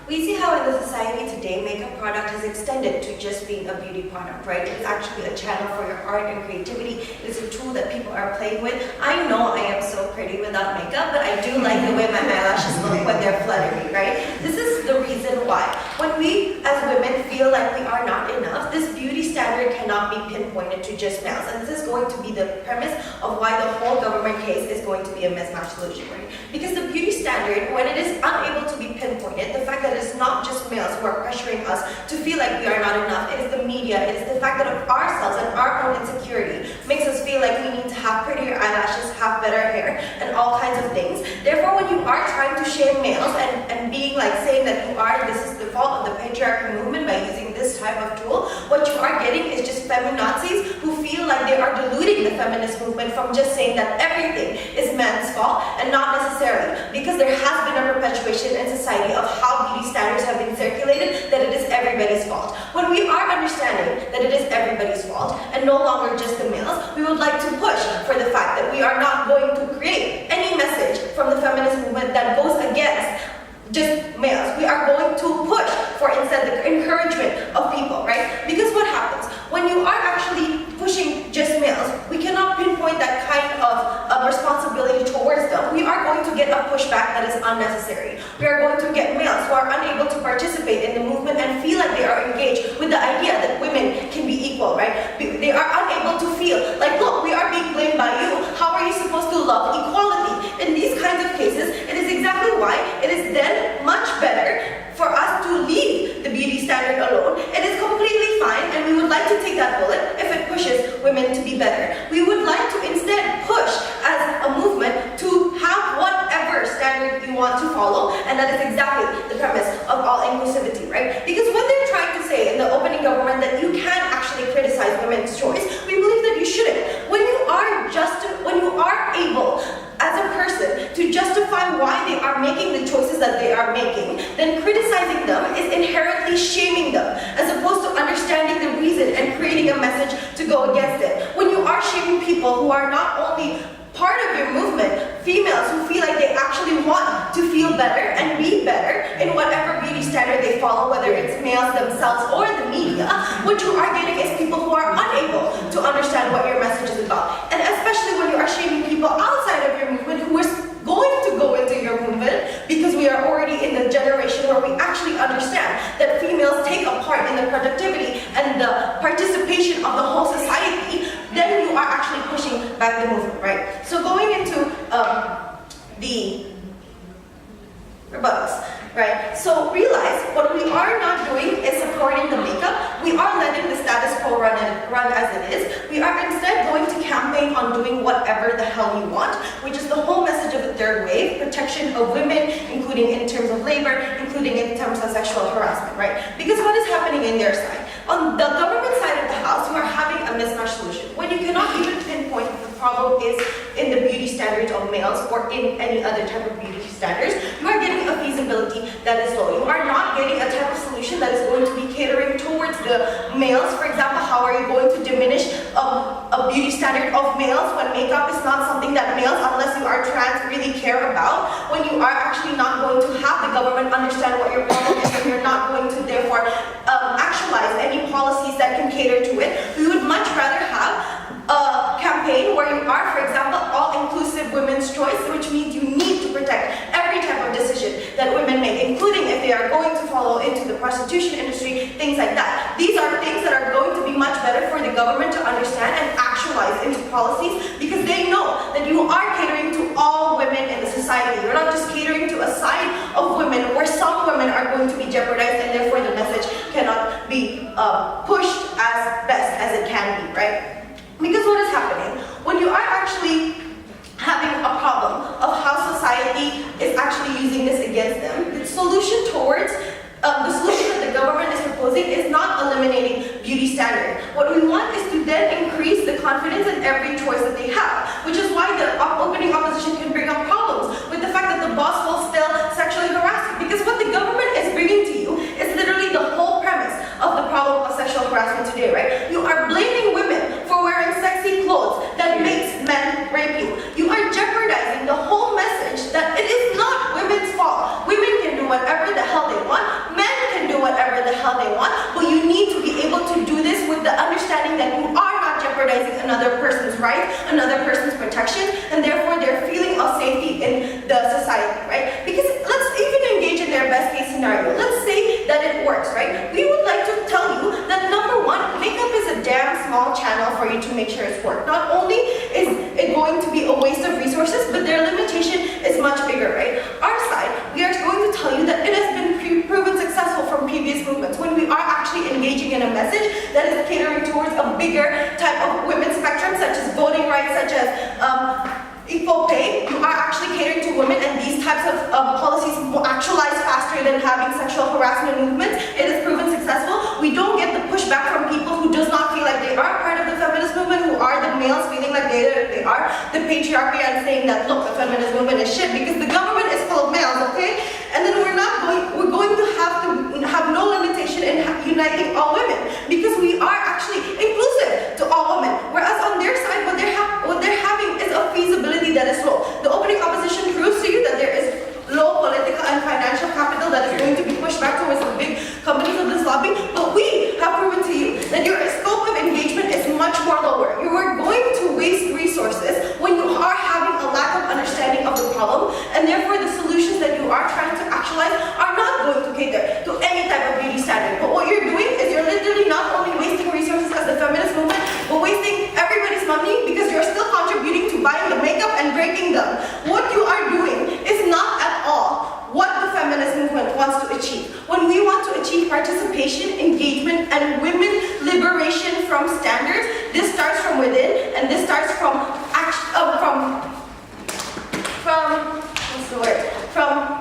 We see how in the society today, makeup product has extended to just being a beauty product, right? It's actually a channel for your art and creativity. It's a tool that people are playing with. I know I am so pretty without makeup, but I do like the way my eyelashes look when they're fluttery, right? This is the reason why. When we as women feel like we are not enough, this beauty standard cannot be pinpointed to just males. And this is going to be the premise of why the whole government case is going to be a mismatch solution, right? Because the beauty standard, when it is unable to be pinpointed, the fact that it's not just males who are pressuring us to feel like we are not enough, it is the media, it is the fact that of ourselves and our own insecurity makes us feel like we need to have prettier eyelashes, have better hair, and all kinds of things. Therefore, when you are trying to shame males and being like saying that you are, this is the fault of the patriarchy movement by using this type of tool, what you are getting is just feminazis who feel like they are diluting the feminist movement from just saying that everything is men's fault and not necessarily, because there has been a perpetuation in society of how beauty standards have been circulated that it is everybody's fault. When we are understanding that it is everybody's fault and no longer just the males, we would like to push for the fact that we are not going to create any message from the feminist movement that goes against just males. We are going to push for instead the encouragement of people, right? Because what happens when you are actually pushing just males, we cannot pinpoint that kind of responsibility towards them. We are going to get a pushback that is unnecessary. We are going to get males who are unable to participate in the movement and feel like they are engaged with the idea that women can be equal, right? They are unable to feel like, look, we are being blamed by you. How are you supposed to love equality? In these kinds of cases, it is exactly why it is then much better for us to leave the beauty standard alone. It is completely fine, and we would like to take that bullet if it pushes women to be better. We would like to instead push as a movement to have whatever standard you want to follow, and that is exactly the premise of all inclusivity, right? Because what they're trying to say in the opening government that you can actually criticize women's choice, we believe that you shouldn't. When you are able as a person to justify why they are making the choices that they are making, then criticizing them is inherently shaming them, as opposed to understanding the reason and creating a message to go against it. When you are shaming people who are not only part of your movement, females who feel like they actually want to feel better and be better in whatever beauty standard they follow, whether it's males themselves or the media, what you are getting is people who are unable to understand what your message is about. And especially when you are shaming people outside of your movement who are going to go into your movement, because we are already in the generation where we actually understand that females take a part in the productivity and the participation of the whole society, then you are actually pushing back the movement, right? So going into the rebuttals, right? So realize what we are not doing is supporting the makeup. We are letting the status quo run as it is. We are instead going to campaign on doing whatever the hell you want, which is the whole message of the third wave, protection of women, including in terms of labor, including in terms of sexual harassment, right? Because what is happening in their side? On the government side of the house, you are having a mismatch solution. When you cannot even pinpoint the problem is in the beauty standards of males or in any other type of beauty standards, you are getting a feasibility that is low. You are not getting a type of solution that is going to be catering towards the males. For example, how are you going to diminish a beauty standard of males when makeup is not something that males, unless you are trans, really care about? When you are actually not going to have the government understand what your problem is, and you're not going to therefore actualize any policies that can cater to it. We would much rather have a campaign where you are, for example, all-inclusive women's choice, which means you need to protect every type of decision that women make, including if they are going to follow into the prostitution industry, things like that. These are things that are going to be much better for the government to understand and actualize into policies, because they know that you are catering to all women in the society. You're not just catering to a side of women where some women are going to be jeopardized, and therefore the message cannot be pushed as best as it can be, right? Because what is happening, when you are actually having a problem of how society is actually using this against them, the solution towards the solution that the government is proposing is not eliminating beauty standard. What we want is to then increase the confidence in every choice that they have, which is why the opening opposition can bring up problems with the fact that the boss will still sexually harass you. Because what the government is bringing to you is literally the whole premise of the problem of sexual harassment today, right? You are blaming women for wearing sexy clothes that makes men rape you. You are jeopardizing the whole message that it is not women's fault. Women can do whatever the hell they want. hell they want, but you need to be able to do this with the understanding that you are not jeopardizing another person's rights, another person's protection, and therefore their feeling of safety in the society, right? Because let's even engage in their best case scenario. Let's say that it works, right? We would like to tell you that number one, makeup is a damn small channel for you to make sure it's work. Not only is it going to be a waste of resources, but their limitation is much bigger, right? Our side, we are going to tell you that it has been proven successful from previous movements when we are actually engaging in a message that is catering towards a bigger type of women's spectrum, such as voting rights, such as equal pay. You are actually catering to women, and these types of policies will actualize faster than having sexual harassment movements. It has proven successful. We don't get the pushback from people who does not feel like they are part of the feminist movement, who are the males feeling like they are the patriarchy and saying that, look, the feminist movement is shit because the government is full of males, okay? And then we're going to have no limitation in uniting all women because we are actually inclusive to all women. Whereas on their side, what they're having is a feasibility that is low. The opening opposition proves to you that there is low political and financial capital that is going to be pushed back towards the big companies of this lobby, but we have proven to you that your scope of engagement is much more lower. You are going to waste resources when you are having a lack of understanding of the problem, and therefore the solutions that you are trying to actualize are not going to cater to any type of beauty standard. But what you're doing is you're literally not only wasting resources as the feminist movement, but wasting everybody's money because you're still contributing to buying the makeup and breaking them. What you are doing is not at all what the feminist movement wants to achieve. When we want to achieve participation, engagement, and women liberation from standards, this starts from within, and this starts from what's the word? From